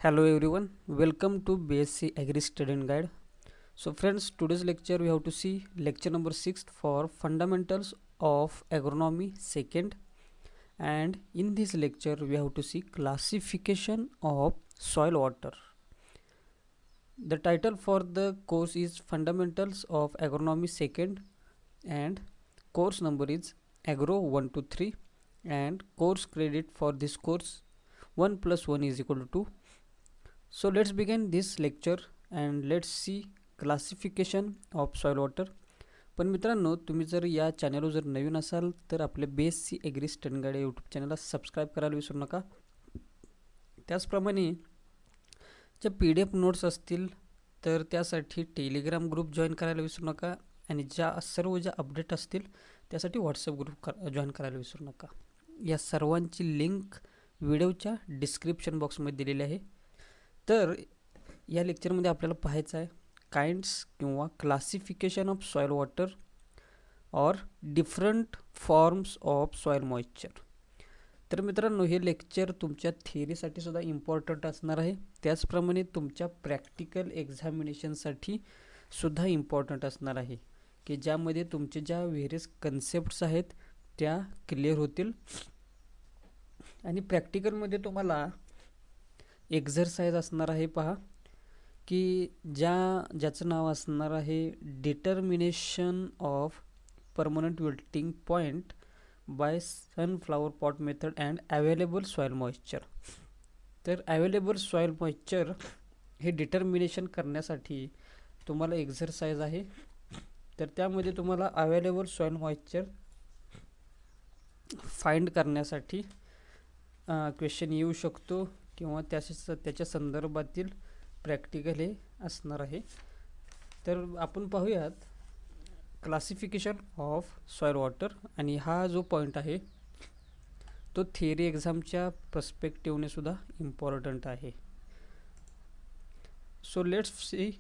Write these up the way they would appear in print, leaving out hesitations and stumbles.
Hello everyone, welcome to BSc Agri Student Guide. So friends, today's lecture we have to see lecture number 6 for fundamentals of agronomy second, and in this lecture we have to see classification of soil water. The title for the course is Fundamentals of Agronomy second, and course number is Agro 1 to 3, and course credit for this course 1 plus 1 is equal to 2. So let's begin this lecture and let's see classification of soil water. पण मित्रांनो, तुम्ही जर या चॅनलवर जर नवीन असाल तर आपले BSc Agri Student Guide YouTube चॅनलला सबस्क्राईब करायला विसरू नका. त्याचप्रमाणे ज्या PDF नोट्स असतील तर त्यासाठी टेलिग्राम ग्रुप जॉईन करायला विसरू नका, आणि सर्व ज्या अपडेट असतील त्यासाठी व्हॉट्सअप ग्रुप जॉईन करायला विसरू नका. या सर्वांची लिंक व्हिडिओच्या डिस्क्रिप्शन बॉक्समध्ये दिलेली आहे. तर या लेक्चरमध्ये आपल्याला पाहायचं आहे काइंड्स किंवा क्लासिफिकेशन ऑफ सॉइल वॉटर और different forms of soil moisture. तर मित्रांनो, हे लेक्चर तुमच्या थिअरीसाठी सुद्धा इम्पॉर्टंट असणार आहे, त्याचप्रमाणे तुमच्या प्रॅक्टिकल एक्झामिनेशनसाठी सुद्धा इम्पॉर्टंट असणार आहे, की ज्यामध्ये तुमचे ज्या व्हेरियस कन्सेप्ट्स आहेत त्या क्लिअर होतील. आणि प्रॅक्टिकलमध्ये तुम्हाला एक्झरसाइज असणार आहे, पहा, की ज्याचं नाव असणार आहे determination of permanent wilting point by sunflower pot method and available soil moisture. तर अवेलेबल सॉइल मॉइश्चर हे डिटर्मिनेशन करण्यासाठी तुम्हाला एक्झरसाइज आहे. तर त्यामध्ये तुम्हाला अवेलेबल सॉइल मॉइश्चर फाइंड करण्यासाठी क्वेश्चन येऊ शकतो किंवा त्याच्या संदर्भातील प्रॅक्टिकल हे असणार आहे. तर आपण पाहूयात क्लासिफिकेशन ऑफ सॉइल वॉटर, आणि हा जो पॉईंट आहे तो थिअरी एक्झामच्या पर्स्पेक्टिव्हने सुद्धा इम्पॉर्टंट आहे. So let's see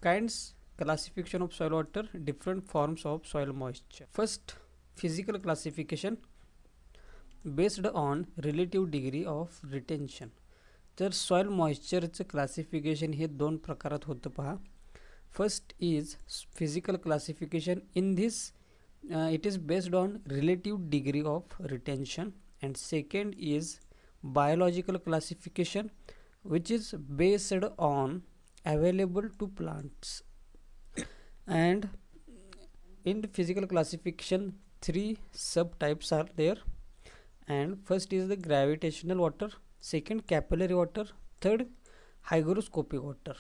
kinds classification of soil water, different forms of soil moisture. First, physical classification based on relative degree of retention. तर सॉइल मॉइश्चरचं क्लासिफिकेशन हे दोन प्रकारात होतं, पहा. First is physical classification. In this it is based on relative degree of retention. And second is biological classification which is based on available to plants. And in physical classification 3 subtypes are there. And first is the gravitational water, second capillary water, third hygroscopic water.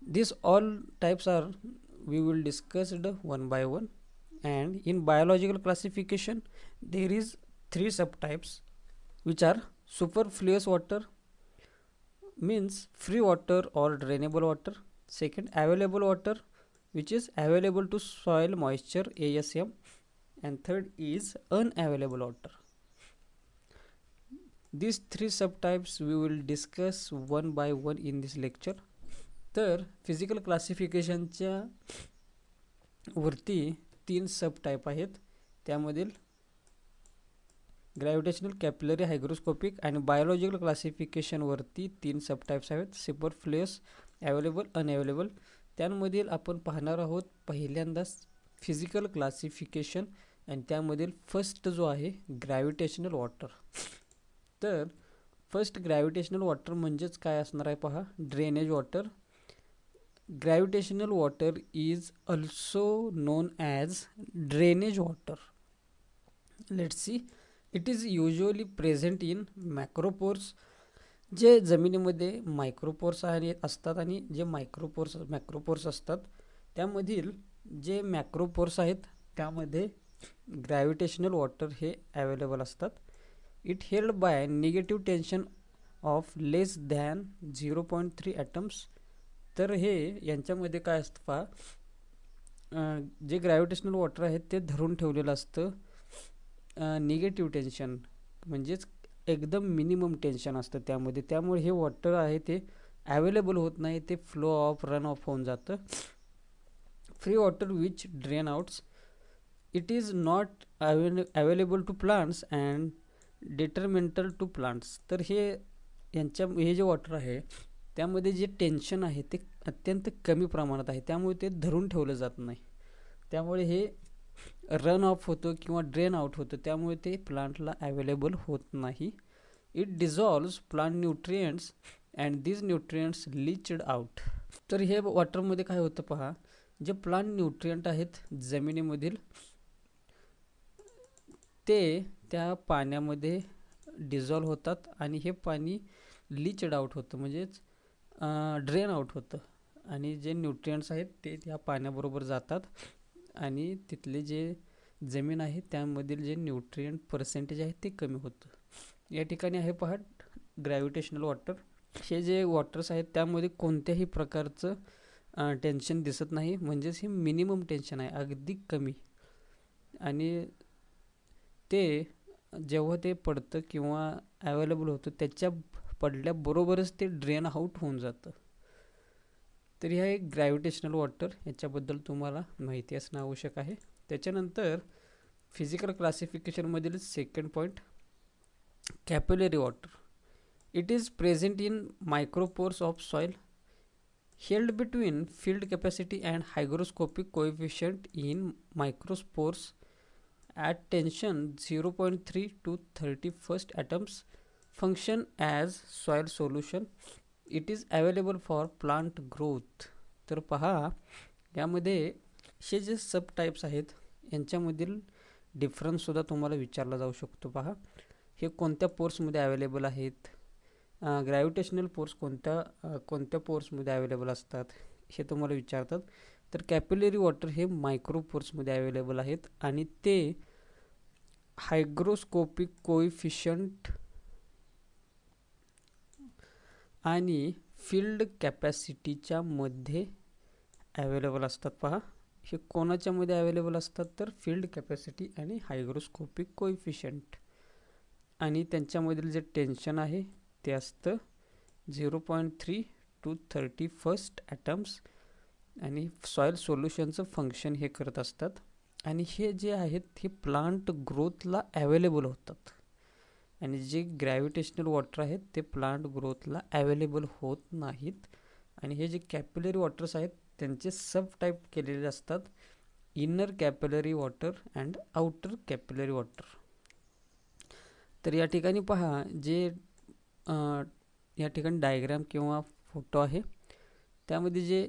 These all types are we will discuss one by one. And in biological classification there is 3 subtypes which are superfluous water, means free water or drainable water. Second, available water, which is available to soil moisture, ASM. And third is unavailable water. These 3 subtypes we will discuss one by one in this lecture. तर physical क्लासिफिकेशनच्या वरती 3 सबटाईप आहेत. त्यामधील gravitational, capillary, hygroscopic. आणि biological classification वरती 3 सबटाईप्स आहेत, superfluous, available, unavailable. त्यामधील आपण पाहणार आहोत पहिल्यांदाच फिजिकल क्लासिफिकेशन, आणि त्यामधील फर्स्ट जो आहे ग्रॅव्हिटेशनल वॉटर. तर फर्स्ट ग्रॅव्हिटेशनल वॉटर म्हणजेच काय असणार आहे, पहा, drainage water. Gravitational water is also known as drainage water. Let's see, it is usually present in macropores. जे जमिनीमध्ये मायक्रोपोर्स असतात आणि जे मॅक्रोपोर्स असतात, त्यामधील जे मॅक्रोपोर्स आहेत त्यामध्ये ग्रॅव्हिटेशनल वॉटर हे अवेलेबल असतात. It held by negative tension of less than 0.3 atoms. तर हे यांच्यामध्ये काय असतं, पहा, जे ग्रॅव्हिटेशनल वॉटर आहे ते धरून ठेवलेलं असतं निगेटिव्ह टेन्शन, म्हणजेच एकदम मिनिमम टेन्शन असतं त्यामध्ये. त्यामुळे हे वॉटर आहे ते अवेलेबल होत नाही, ते फ्लो ऑफ, रन ऑफ होऊन जातं. Free water which drain outs. It is not available to plants and detrimental to plants. तर हे हे जे वॉटर आहे त्यामध्ये जे टेन्शन आहे ते अत्यंत कमी प्रमाणात आहे, त्यामुळे ते धरून ठेवलं जात नाही. त्यामुळे हे रन ऑफ होतं किंवा ड्रेन आउट होतं, त्यामुळे ते प्लांटला अवेलेबल होत नाही. It dissolves plant nutrients and these nutrients leached out. तर हे वॉटरमध्ये काय होतं पहा, जे प्लांट न्यूट्रिएंट आहेत जमिनीमधील ते त्या पाण्यामध्ये डिझॉल्व होतात आणि हे पाणी लीचड आउट होतं, म्हणजेच ड्रेन आउट होतं आणि जे न्यूट्रिएंट्स आहेत ते त्या पाण्याबरोबर जातात आणि तिथले जे जमीन आहे त्यामधील जे न्यूट्रिएंट पर्सेंटेज आहे ते कमी होतं. या ठिकाणी आहे पहा ग्रॅव्हिटेशनल वॉटर. हे जे वॉटर्स आहेत त्यामध्ये कोणत्याही प्रकारचं टेन्शन दिसत नाही, म्हणजेच हे मिनिमम टेन्शन आहे, अगदी कमी. आणि ते जेव्हा ते पडतं किंवा अवेलेबल होतं त्याच्या पडल्याबरोबरच ते ड्रेन आउट होऊन जातं. तर ह्या एक ग्रॅव्हिटेशनल वॉटर, याच्याबद्दल तुम्हाला माहिती असणं आवश्यक आहे. त्याच्यानंतर फिजिकल क्लासिफिकेशनमधील second point, capillary water. It is present in micropores of soil held between field capacity and hygroscopic coefficient in microspores at tension 0.3 to 31st atoms, function as soil solution. It is available for plant growth. तर पहा यामध्ये हे जे सब types आहेत यांच्यामधील डिफरन्ससुद्धा तुम्हाला विचारला जाऊ शकतो. पहा हे कोणत्या पोर्समध्ये अवेलेबल आहेत, ग्रॅव्हिटेशनल फोर्स कोणत्या पोर्समध्ये अवेलेबल असतात हे तुम्हाला विचारतात. तर कॅपिलरी वॉटर हे मायक्रो पोर्समध्ये अवेलेबल आहेत आणि ते हायग्रोस्कोपिक कोइफिशियंट आणि फील्ड कॅपॅसिटीच्या मध्ये अवेलेबल असतात. पहा हे कोणाच्या मध्ये अवेलेबल असतात, तर फील्ड कॅपॅसिटी आणि हायग्रोस्कोपिक कोइफिशियंट, आणि त्यांच्यामधील जे टेन्शन आहे ते असतं 0.3 to 31st ॲटम्स, आणि सॉईल सोल्युशनचं फंक्शन हे करत असतात. आणि हे जे आहेत हे प्लांट ग्रोथला अवेलेबल होतात, आणि जे ग्रॅव्हिटेशनल वॉटर आहेत ते प्लांट ग्रोथला अवेलेबल होत नाहीत. आणि हे जे कॅपिलरी वॉटर्स आहेत त्यांचे सब टाईप केलेले असतात, inner capillary water and outer capillary water. तर या ठिकाणी पहा जे या ठिकाणी डायग्राम किंवा फोटो आहे त्यामध्ये जे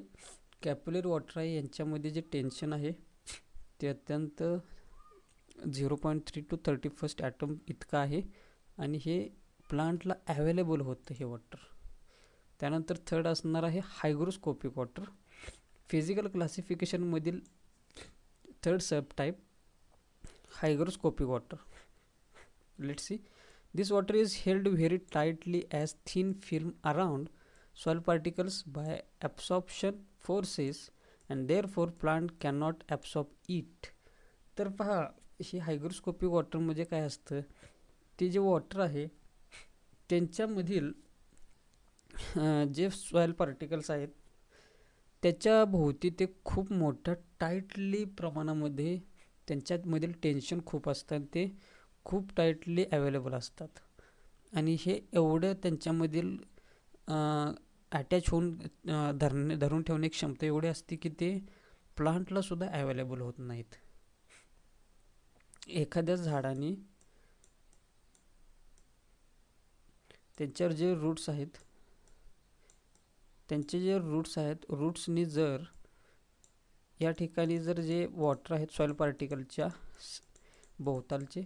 कॅपिलरी वॉटर आहे यांच्यामध्ये जे टेन्शन आहे ते अत्यंत 0.3 to 31st ॲटम इतकं आहे, आणि हे प्लांटला अवेलेबल होतं हे वॉटर. त्यानंतर थर्ड असणार आहे हायग्रोस्कोपिक वॉटर. फिजिकल क्लासिफिकेशनमधील third sub type hygroscopic water. Let's see. This water is held very tightly as thin film around soil particles by absorption forces, and therefore plant cannot absorb it. तर पहा हे hygroscopic water म्हणजे काय असतं, ते जे water आहे त्यांच्यामधील जे सॉइल पार्टिकल्स आहेत त्याच्या भोवती ते खूप मोठ्या टाईटली प्रमाणामध्ये त्यांच्यामधील टेन्शन खूप असतं, ते खूप टाईटली अवेलेबल असतात. आणि हे एवढं त्यांच्यामधील अटॅच होऊन धरून ठेवण्याची क्षमता एवढी असते की ते प्लांटला सुद्धा अवेलेबल होत नाहीत. एखाद्या झाडाने त्यांच्यावर जे रूट्स आहेत रूट्सनी जर या ठिकाणी जर जे वॉटर आहेत सॉइल पार्टिकलच्या भोवतालचे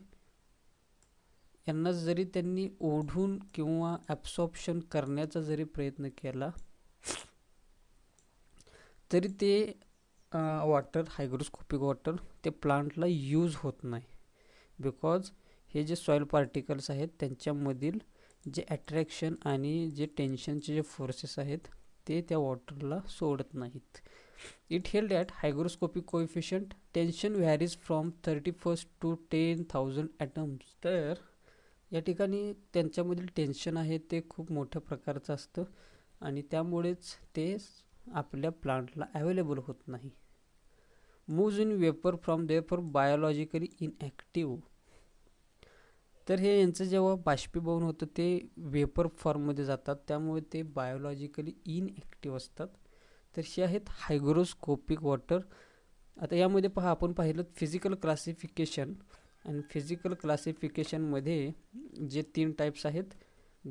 यांना जरी त्यांनी ओढून किंवा ॲब्सॉर्प्शन करण्याचा जरी प्रयत्न केला तरी ते वॉटर हायग्रोस्कोपिक वॉटर ते प्लांटला यूज होत नाही, बिकॉज हे जे सॉइल पार्टिकल्स आहेत त्यांच्यामधील जे अट्रॅक्शन आणि जे टेन्शनचे जे फोर्सेस आहेत ते त्या वॉटरला सोडत नाहीत. It held at hygroscopic coefficient. Tension varies from 31 to 10,000 atoms. तर या ठिकाणी त्यांच्यामधील टेन्शन आहे ते खूप मोठ्या प्रकारचं असतं आणि त्यामुळेच ते आपल्या प्लांटला अवेलेबल होत नाही. Moves in vapour from therefore biologically inactive. तर हे यांचं जेव्हा बाष्पीभवन होतं ते वेपर फॉर्ममध्ये जातात, त्यामुळे ते बायोलॉजिकली इनॲक्टिव्ह असतात. तर हे आहेत हायग्रोस्कोपिक वॉटर. आता यामध्ये पहा, आपण पाहिलं फिजिकल क्लासिफिकेशन, आणि फिजिकल क्लासिफिकेशनमध्ये जे 3 टाईप्स आहेत,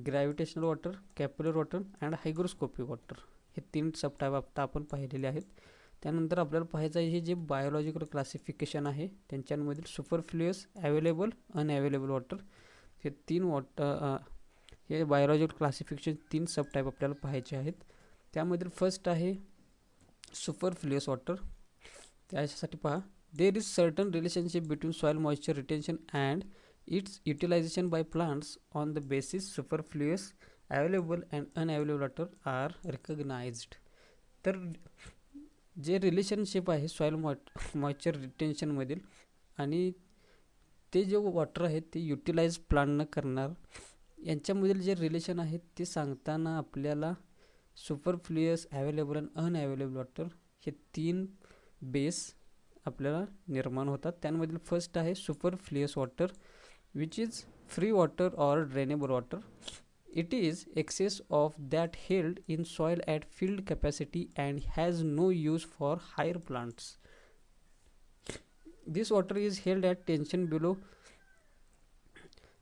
gravitational water, कॅप्युलर water and hygroscopic water, हे 3 सब टाईप आता आपण पाहिलेले आहेत. त्यानंतर आपल्याला पाहायचं आहे हे जे बायोलॉजिकल क्लासिफिकेशन आहे त्यांच्यामधील सुपरफ्लुअस, अवेलेबल, अनअवेलेबल वॉटर, हे 3 वॉटर, हे बायोलॉजिकल क्लासिफिकेशन 3 सब टाईप आपल्याला पाहायचे आहेत. त्यामधील फर्स्ट आहे सुपरफ्लुअस वॉटर. त्यासाठी पहा, there is certain relationship between soil moisture retention and its utilisation by plants on the basis superfluous, available and unavailable water are recognised. तर जे रिलेशनशिप आहे सॉइल मॉइश्चर रिटेन्शनमधील आणि ते जे वॉटर आहे ते युटिलाइज प्लांट न करणार, यांच्यामधील जे रिलेशन आहे ते सांगताना आपल्याला सुपरफ्लुअस, अवेलेबल आणि अनअवेलेबल वॉटर हे 3 बेस आपल्याला निर्माण होतात. त्यामधील फर्स्ट आहे superfluous water, which is free water or drainable water. It is excess of that held in soil at field capacity and has no use for higher plants. This water is held at tension below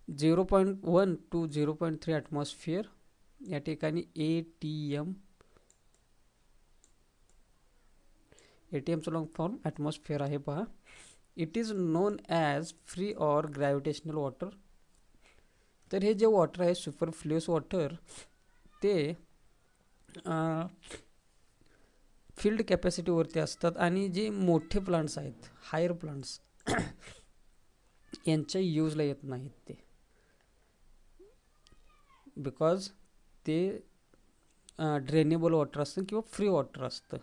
0.1 to 0.3 atmosphere. या ठिकाणी ATM long form atmosphere आहे पहा. It is non as free or gravitational water. तर हे जे water आहे superfluous water ते field कॅपॅसिटीवरती असतात आणि जे मोठे प्लांट्स आहेत, हायर प्लांट्स, यांच्या यूजला येत नाहीत ते, बिकॉज ते ड्रेनेबल वॉटर असतं किंवा फ्री वॉटर असतं,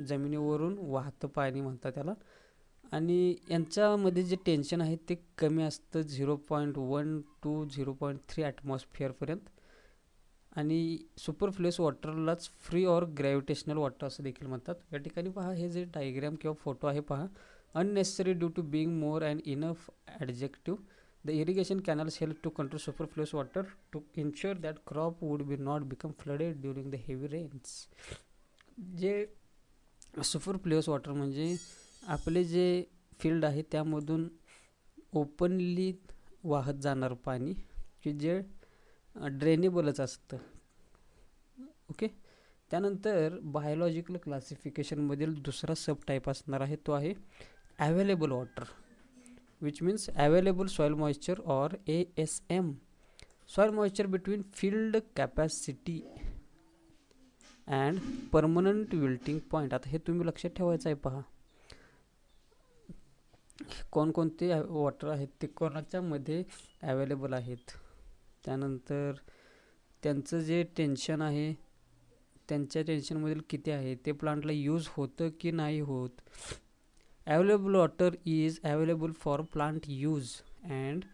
जमिनीवरून वाहतं पाणी म्हणतात त्याला. आणि यांच्यामध्ये जे टेन्शन आहे ते कमी असतं 0.1 टू 0.3 ॲटमॉस्फिअरपर्यंत. आणि सुपरफ्लुअस वॉटरलाच फ्री ऑर ग्रॅव्हिटेशनल वॉटर असं देखील म्हणतात. या ठिकाणी पहा, हे जे डायग्राम किंवा फोटो आहे पहा, unnecessary due to being more and enough adjective, the irrigation canals help to control superfluous water to ensure that crop would be not become flooded during the heavy rains. जे superfluous water म्हणजे आपले जे field आहे त्यामधून openly वाहत जाणार पाणी, की जे ड्रेनेबलच असतं. ओके. त्यानंतर बायोलॉजिकल क्लासिफिकेशनमधील दुसरा सब टाईप असणार आहे तो आहे available water, which means available soil moisture or ASM, soil moisture between field capacity and permanent wilting point. आता हे तुम्ही लक्षात ठेवायचं आहे पहा, कोणकोणते वॉटर आहेत ते कोणाच्या मध्ये अवेलेबल आहेत, त्यानंतर त्यांचं जे टेन्शन आहे त्यांच्या टेन्शनमधील किती आहे, ते प्लांटला यूज होतं की नाही होत. Available water is available for plant use and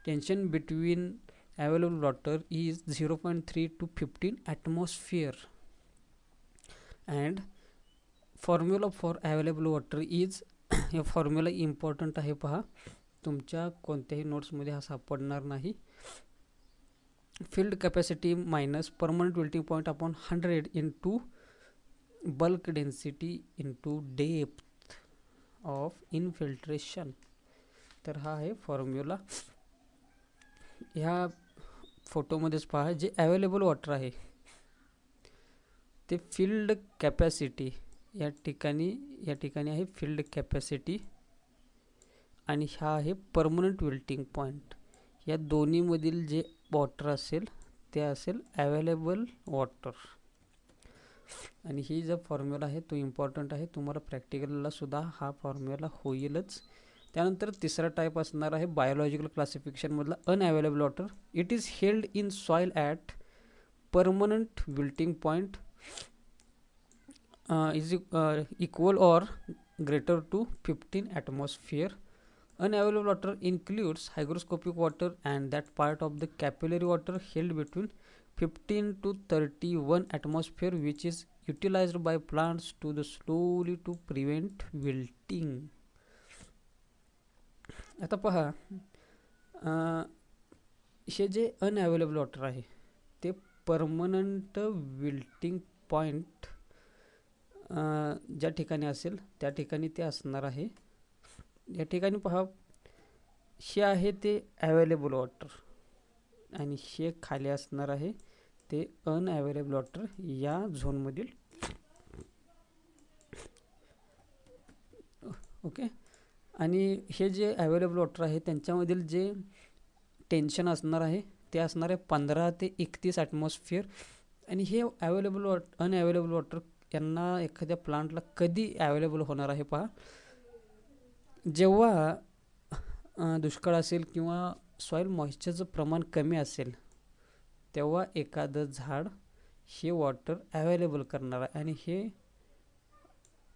tension between available water is 0.3 to 15 atmosphere and formula for available water is, हे फॉर्म्युला इम्पॉर्टंट आहे पहा, तुमच्या कोणत्याही नोट्समध्ये हा सापडणार नाही. Field capacity minus permanent wilting point upon 100 into bulk density into depth of infiltration. तर हा आहे फॉर्म्युला. ह्या फोटोमध्येच पहा, जे अवेलेबल वॉटर आहे ते फील्ड कॅपॅसिटी या ठिकाणी आहे फील्ड कॅपॅसिटी, आणि हा आहे परमनंट विल्टिंग पॉईंट. या दोन्हीमधील जे वॉटर असेल ते असेल अवेलेबल वॉटर. आणि ही जो फॉर्म्युला आहे तो इम्पॉर्टंट आहे, तुम्हाला प्रॅक्टिकलला सुद्धा हा फॉर्म्युला होईलच. त्यानंतर तिसरा टाईप असणार आहे बायोलॉजिकल क्लासिफिकेशनमधला unavailable water. It is held in soil at permanent wilting point is equal or greater to 15 atmosphere. Unavailable water includes hygroscopic water and that part of the capillary water held between 15 to 31 atmosphere which is utilized by plants to the slowly to prevent wilting. आता पहा, हे जे unavailable water आहे ते permanent wilting point ज्या ठिकाणी असेल त्या ठिकाणी ते असणार आहे. या ठिकाणी पहा, हे आहे ते अवेलेबल वॉटर आणि हे खाली असणार आहे ते अनअवेलेबल वॉटर या झोनमधील. ओके. आणि हे जे अवेलेबल वॉटर आहे त्यांच्यामधील जे टेन्शन असणार आहे ते असणार आहे 15 ते 31 ॲटमॉस्फिअर. आणि हे अनअवेलेबल वॉटर यांना एखाद्या प्लांटला कधी अवेलेबल होणार आहे पहा, जेव्हा दुष्काळ असेल किंवा सॉईल मॉइश्चरचं प्रमाण कमी असेल तेव्हा एखादं झाड हे वॉटर अवेलेबल करणार आहे. आणि हे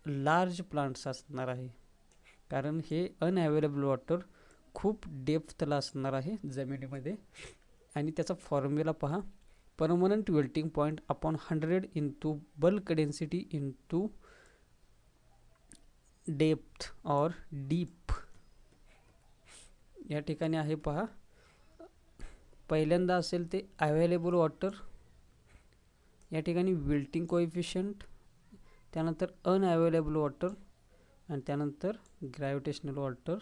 लार्ज प्लांट्स असणार आहे कारण हे अनअवेलेबल वॉटर खूप डेप्थला असणार आहे जमिनीमध्ये. आणि त्याचा फॉर्म्युला पहा, permanent wilting point upon 100 into bulk density into depth और डीप. या ठिकाणी आहे पहा, पहिल्यांदा असेल ते अवेलेबल वॉटर, या ठिकाणी विल्टिंग कोएफिशियंट, त्यानंतर अनअवेलेबल वॉटर आणि त्यानंतर ग्रॅव्हिटेशनल वॉटर.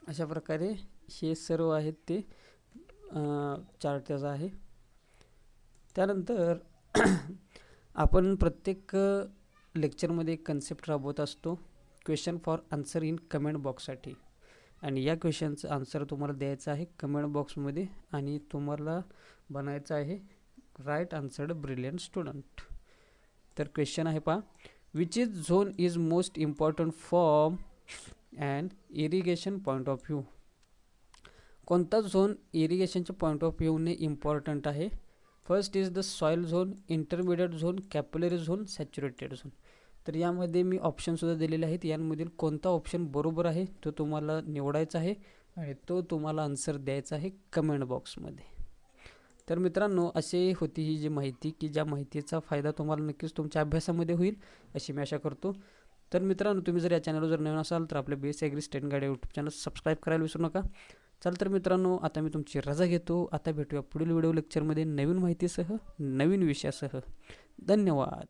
अशा प्रकारे हे सर्व आहेत ते चार्ट त्याचा आहे. त्यानंतर आपण प्रत्येक लेक्चरमध्ये एक कन्सेप्ट राबवत असतो, question for answer in comment बॉक्ससाठी. आणि या क्वेश्चनचं आन्सर तुम्हाला द्यायचं आहे कमेंट बॉक्समध्ये आणि तुम्हाला बनायचं आहे राईट आन्सर्ड ब्रिलियंट स्टुडंट. तर क्वेश्चन आहे पहा, which is zone is most important form and irrigation point of view. कोणता झोन इरिगेशनच्या पॉईंट ऑफ व्ह्यूने इम्पॉर्टंट आहे? First is the soil zone, intermediate zone, capillary zone, saturated zone. तर यामध्ये मी ऑप्शनसुद्धा दिलेले आहेत. यांमधील कोणता ऑप्शन बरोबर आहे तो तुम्हाला निवडायचा आहे आणि तो तुम्हाला आन्सर द्यायचा आहे कमेंट बॉक्समध्ये. तर मित्रांनो, असे होती ही जी माहिती की ज्या माहितीचा फायदा तुम्हाला नक्कीच तुमच्या अभ्यासामध्ये होईल अशी मी आशा करतो. तर मित्रांनो, तुम्ही जर या चॅनलवर जर नवीन असाल तर आपले base agri study guide YouTube channel subscribe करायला विसरू नका. चल तर मित्रांनो, आता मी तुमची रजा घेतो. आता भेटूया पुढील व्हिडिओ लेक्चरमध्ये नवीन माहितीसह, नवीन विषयासह. धन्यवाद.